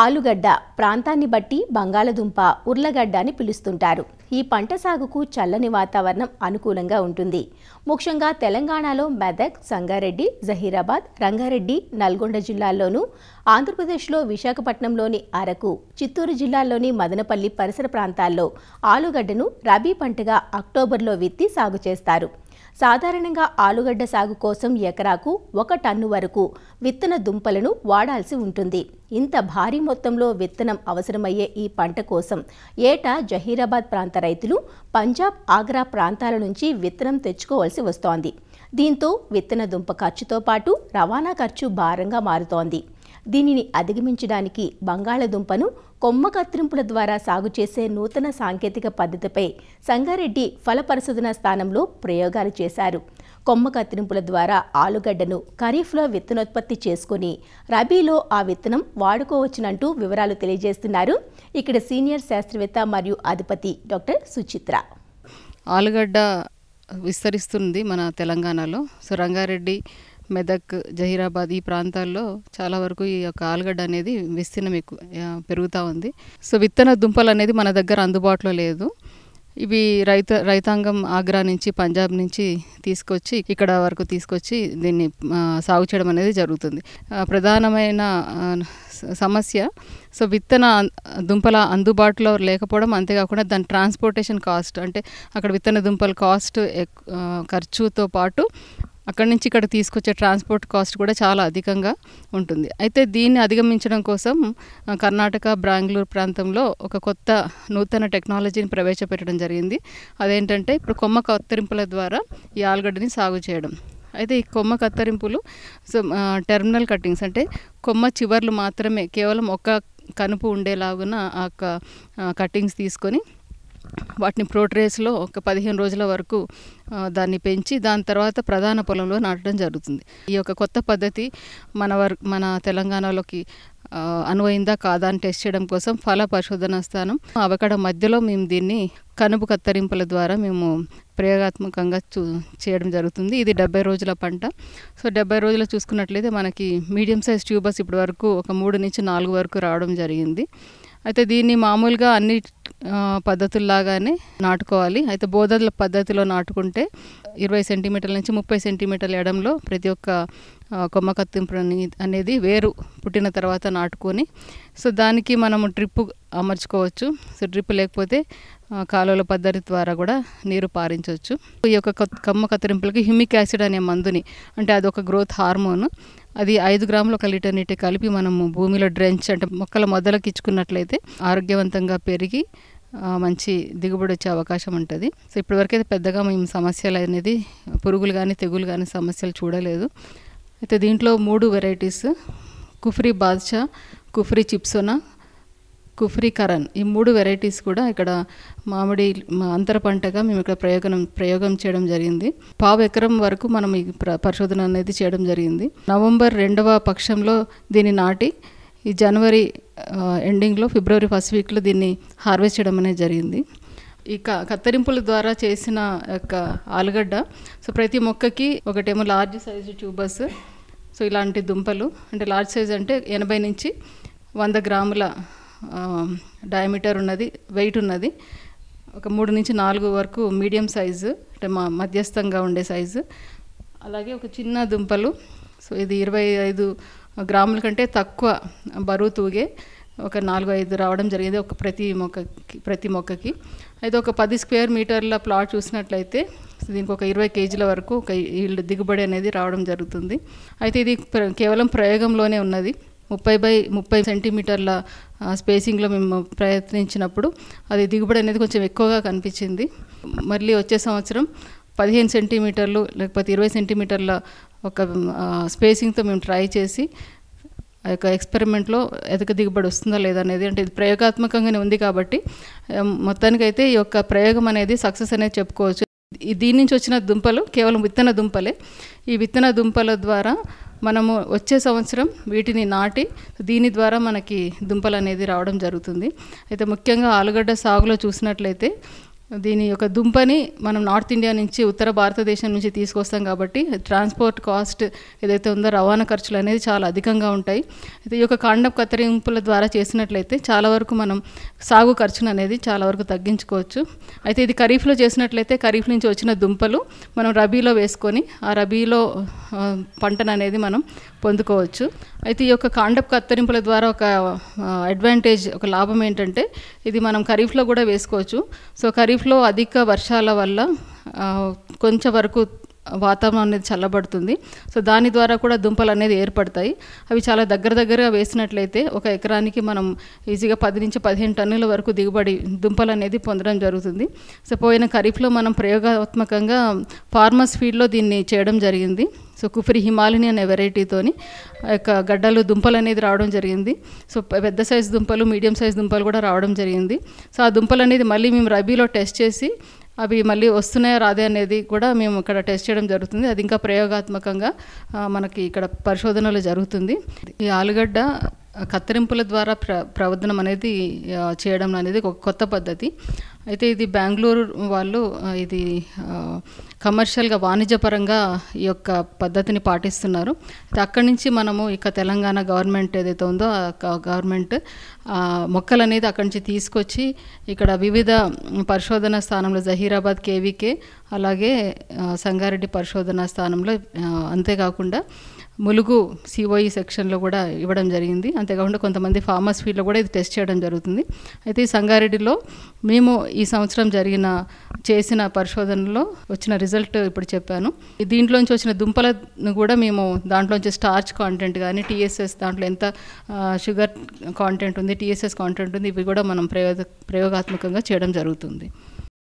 ఆలుగడ్డ ప్రాంతాన్ని బట్టి బంగాళదుంప, ఉర్లగడ్డ అని పిలుస్తుంటారు. ఈ పంట సాగుకు చల్లని వాతావరణం అనుకూలంగా ఉంటుంది. ముఖ్యంగా తెలంగాణలో మెదక్, సంగారెడ్డి, జహీరాబాద్, రంగారెడ్డి, నల్గొండ జిల్లాల్లోనూ, ఆంధ్రప్రదేశ్లో విశాఖపట్నంలోని అరకు, చిత్తూరు జిల్లాల్లోని మదనపల్లి పరిసర ప్రాంతాల్లో ఆలుగడ్డను రబీ పంటగా అక్టోబర్లో విత్తి సాగు చేస్తారు. సాధారణంగా ఆలుగడ్డ సాగు కోసం ఎకరాకు 1 టన్ను వరకు విత్తన దుంపలను వాడాల్సి ఉంటుంది. ఇంత భారీ మొత్తంలో విత్తనం అవసరమయ్యే ఈ పంట కోసం ఏటా జహీరాబాద్ ప్రాంత రైతులు పంజాబ్, ఆగ్రా ప్రాంతాల నుంచి విత్తనం తెచ్చుకోవాల్సి వస్తోంది. దీంతో విత్తన దుంప ఖర్చుతో పాటు రవాణా ఖర్చు భారంగా మారుతోంది. దీనిని అధిగమించడానికి బంగాళదుంపను కొమ్మ కత్తిరింపుల ద్వారా సాగు చేసే నూతన సాంకేతిక పద్ధతిపై సంగారెడ్డి ఫల పరిశోధన స్థానంలో ప్రయోగాలు చేశారు. కొమ్మ కత్తిరింపుల ద్వారా ఆలుగడ్డను ఖరీఫ్లో విత్తనోత్పత్తి చేసుకుని రబీలో ఆ విత్తనం వాడుకోవచ్చునంటూ వివరాలు తెలియజేస్తున్నారు ఇక్కడ సీనియర్ శాస్త్రవేత్త మరియు అధిపతి డాక్టర్ సుచిత్ర. ఆలుగడ్డ విస్తరిస్తుంది మన తెలంగాణలో. సో రంగారెడ్డి, మెదక్, జహీరాబాద్ ఈ ప్రాంతాల్లో చాలా వరకు ఈ యొక్క ఆలుగడ్డ అనేది విస్తీర్ణం పెరుగుతూ ఉంది. సో విత్తన దుంపలు అనేది మన దగ్గర అందుబాటులో లేదు. ఇవి రైతాంగం ఆగ్రా నుంచి, పంజాబ్ నుంచి తీసుకొచ్చి ఇక్కడ వరకు తీసుకొచ్చి దీన్ని సాగు చేయడం అనేది జరుగుతుంది. ప్రధానమైన సమస్య సో విత్తన దుంపల అందుబాటులో లేకపోవడం, అంతేకాకుండా దాని ట్రాన్స్పోర్టేషన్ కాస్ట్, అంటే అక్కడ విత్తన దుంపల కాస్ట్ ఖర్చుతో పాటు అక్కడి నుంచి ఇక్కడ తీసుకొచ్చే ట్రాన్స్పోర్ట్ కాస్ట్ కూడా చాలా అధికంగా ఉంటుంది. అయితే దీన్ని అధిగమించడం కోసం కర్ణాటక, బెంగళూరు ప్రాంతంలో ఒక కొత్త నూతన టెక్నాలజీని ప్రవేశపెట్టడం జరిగింది. అదేంటంటే ఇప్పుడు కొమ్మ కత్తిరింపుల ద్వారా ఈ ఆలుగడ్డని సాగు చేయడం. అయితే ఈ కొమ్మ కత్తిరింపులు సో టెర్మినల్ కట్టింగ్స్, అంటే కొమ్మ చివర్లు మాత్రమే కేవలం ఒక కనుపు ఉండేలాగున ఆ కట్టింగ్స్ తీసుకొని వాటిని ప్రోట్రేస్లో ఒక 15 రోజుల వరకు దాన్ని పెంచి దాని తర్వాత ప్రధాన పొలంలో నాటడం జరుగుతుంది. ఈ యొక్క కొత్త పద్ధతి మన తెలంగాణలోకి అనువైందా కాదా అని టెస్ట్ చేయడం కోసం ఫల పరిశోధన స్థానం అవకడ మధ్యలో మేము దీన్ని కనుపు కత్తిరింపుల ద్వారా మేము ప్రయోగాత్మకంగా చేయడం జరుగుతుంది. ఇది 70 రోజుల పంట. సో 70 రోజులు చూసుకున్నట్లయితే మనకి మీడియం సైజ్ ట్యూబర్స్ ఇప్పటి వరకు ఒక 3 నుంచి 4 వరకు రావడం జరిగింది. అయితే దీన్ని మామూలుగా అన్ని పద్ధతుల్లాగానే నాటుకోవాలి. అయితే బోధల పద్ధతిలో నాటుకుంటే 20 సెంటీమీటర్ల నుంచి 30 సెంటీమీటర్ల ఎడంలో ప్రతి ఒక్క కొమ్మ కత్తింపు అనేది వేరు పుట్టిన తర్వాత నాటుకొని, సో దానికి మనము డ్రిప్ అమర్చుకోవచ్చు. సో డ్రిప్ లేకపోతే కాలువల పద్ధతి ద్వారా కూడా నీరు పారించవచ్చు. ఈ యొక్క కొమ్మ కత్తిరింపులకి హ్యూమిక్ యాసిడ్ అనే మందుని, అంటే అదొక గ్రోత్ హార్మోన్, అది 5 గ్రాములు 1 లీటర్ నీటి కలిపి మనము భూమిలో డ్రెంచ్, అంటే మొక్కల మొదలకు ఇచ్చుకున్నట్లయితే ఆరోగ్యవంతంగా పెరిగి మంచి దిగుబడి వచ్చే అవకాశం ఉంటుంది. సో ఇప్పటివరకైతే పెద్దగా మేము సమస్యలు అనేది పురుగులు కానీ తెగులు కానీ సమస్యలు చూడలేదు. అయితే దీంట్లో 3 వెరైటీస్, కుఫ్రీ బాద్షా, కుఫ్రీ చిప్సోనా, కుఫ్రీ కరణ్, ఈ 3 వెరైటీస్ కూడా ఇక్కడ మామిడి అంతర పంటగా మేము ఇక్కడ ప్రయోగం చేయడం జరిగింది. 1/4 ఎకరం వరకు మనం ఈ పరిశోధన అనేది చేయడం జరిగింది. నవంబర్ 2వ పక్షంలో దీన్ని నాటి ఈ జనవరి ఎండింగ్లో, ఫిబ్రవరి ఫస్ట్ వీక్లో దీన్ని హార్వెస్ట్ చేయడం అనేది జరిగింది. ఈ కత్తిరింపుల ద్వారా చేసిన యొక్క ఆలుగడ్డ సో ప్రతి మొక్కకి ఒకటేమో లార్జ్ సైజు ట్యూబర్స్, సో ఇలాంటి దుంపలు, అంటే లార్జ్ సైజ్ అంటే 80 నుంచి 100 గ్రాముల డయామీటర్ ఉన్నది, వెయిట్ ఉన్నది. ఒక 3 నుంచి 4 వరకు మీడియం సైజు, అంటే మధ్యస్థంగా ఉండే సైజు. అలాగే ఒక చిన్న దుంపలు, సో ఇది 25 గ్రాముల కంటే తక్కువ బరువు తూగే ఒక 4-5 రావడం జరిగింది ఒక ప్రతి మొక్కకి. అయితే ఒక 10 స్క్వేర్ మీటర్ల ప్లాట్ చూసినట్లయితే దీనికి ఒక 20 కేజీల వరకు ఒక ఈల్డ్ దిగుబడి అనేది రావడం జరుగుతుంది. అయితే ఇది కేవలం ప్రయోగంలోనే ఉన్నది. 30 సెంటీమీటర్ల స్పేసింగ్లో మేము ప్రయత్నించినప్పుడు అది దిగుబడి అనేది కొంచెం ఎక్కువగా కనిపించింది. మళ్ళీ వచ్చే సంవత్సరం 15 సెంటీమీటర్లు లేకపోతే 20 సెంటీమీటర్ల ఒక స్పేసింగ్తో మేము ట్రై చేసి ఆ యొక్క ఎక్స్పెరిమెంట్లో ఎదక దిగుబడి వస్తుందా లేదా అనేది, అంటే ఇది ప్రయోగాత్మకంగానే ఉంది కాబట్టి మొత్తానికైతే ఈ యొక్క ప్రయోగం అనేది సక్సెస్ అనేది చెప్పుకోవచ్చు. దీని నుంచి వచ్చిన దుంపలు కేవలం విత్తన దుంపలే. ఈ విత్తన దుంపల ద్వారా మనము వచ్చే సంవత్సరం వీటిని నాటి దీని ద్వారా మనకి దుంపలు అనేది రావడం జరుగుతుంది. అయితే ముఖ్యంగా ఆలుగడ్డ సాగులో చూసినట్లయితే దీని యొక్క దుంపని మనం నార్త్ ఇండియా నుంచి ఉత్తర భారతదేశం నుంచి తీసుకొస్తాం కాబట్టి ట్రాన్స్పోర్ట్ కాస్ట్ ఏదైతే ఉందో రవాణా ఖర్చులు అనేది చాలా అధికంగా ఉంటాయి. అయితే ఈ యొక్క కాండపు కత్తిరింపుల ద్వారా చేసినట్లయితే చాలా వరకు మనం సాగు ఖర్చును అనేది చాలా వరకు తగ్గించుకోవచ్చు. అయితే ఇది ఖరీఫ్లో చేసినట్లయితే ఖరీఫ్ నుంచి వచ్చిన దుంపలు మనం రబీలో వేసుకొని ఆ రబీలో పంటను అనేది మనం పొందుకోవచ్చు. అయితే ఈ యొక్క కాండపు కత్తిరింపుల ద్వారా ఒక అడ్వాంటేజ్, ఒక లాభం ఏంటంటే ఇది మనం ఖరీఫ్లో కూడా వేసుకోవచ్చు. సో ఖరీఫ్లో అధిక వర్షాల వల్ల కొంచెం వరకు వాతావరణం అనేది చల్లబడుతుంది. సో దాని ద్వారా కూడా దుంపలు అనేది ఏర్పడతాయి. అవి చాలా దగ్గరగా వేసినట్లయితే ఒక ఎకరానికి మనం ఈజీగా 10 నుంచి 15 టన్నుల వరకు దిగుబడి దుంపలు అనేది పొందడం జరుగుతుంది. సో పోయిన ఖరీఫ్లో మనం ప్రయోగాత్మకంగా ఫార్మర్స్ ఫీల్డ్లో దీన్ని చేయడం జరిగింది. సో కుఫ్రీ హిమాలిని అనే వెరైటీతోని యొక్క గడ్డలు దుంపలు అనేది రావడం జరిగింది. సో పెద్ద సైజు దుంపలు, మీడియం సైజు దుంపలు కూడా రావడం జరిగింది. సో ఆ దుంపలు అనేది మళ్ళీ మేము రబీలో టెస్ట్ చేసి అవి మళ్ళీ వస్తున్నాయో రాదే అనేది కూడా మేము ఇక్కడ టెస్ట్ చేయడం జరుగుతుంది. అది ఇంకా ప్రయోగాత్మకంగా మనకి ఇక్కడ పరిశోధనలు జరుగుతుంది. ఈ ఆలుగడ్డ కత్తిరింపుల ద్వారా ప్రవర్ధనం అనేది చేయడం అనేది ఒక కొత్త పద్ధతి. అయితే ఇది బెంగళూరు వాళ్ళు ఇది కమర్షియల్గా వాణిజ్యపరంగా ఈ యొక్క పద్ధతిని పాటిస్తున్నారు. అక్కడి నుంచి మనము ఇక తెలంగాణ గవర్నమెంట్ ఏదైతే ఉందో ఆ గవర్నమెంట్ మొక్కలు అనేది అక్కడి నుంచి తీసుకొచ్చి ఇక్కడ వివిధ పరిశోధనా స్థానంలో జహీరాబాద్ కేవీకే, అలాగే సంగారెడ్డి పరిశోధనా స్థానంలో, అంతేకాకుండా ములుగు సిఓఈ సెక్షన్లో కూడా ఇవ్వడం జరిగింది. అంతేకాకుండా కొంతమంది ఫార్మర్స్ ఫీల్డ్లో కూడా ఇది టెస్ట్ చేయడం జరుగుతుంది. అయితే ఈ సంగారెడ్డిలో మేము ఈ సంవత్సరం చేసిన పరిశోధనలో వచ్చిన రిజల్ట్ ఇప్పుడు చెప్పాను. దీంట్లోంచి వచ్చిన దుంపలను కూడా మేము దాంట్లోంచి స్టార్చ్ కాంటెంట్ కానీ టీఎస్ఎస్, దాంట్లో ఎంత షుగర్ కాంటెంట్ ఉంది, టీఎస్ఎస్ కాంటెంట్ ఉంది, ఇవి కూడా మనం ప్రయోగాత్మకంగా చేయడం జరుగుతుంది.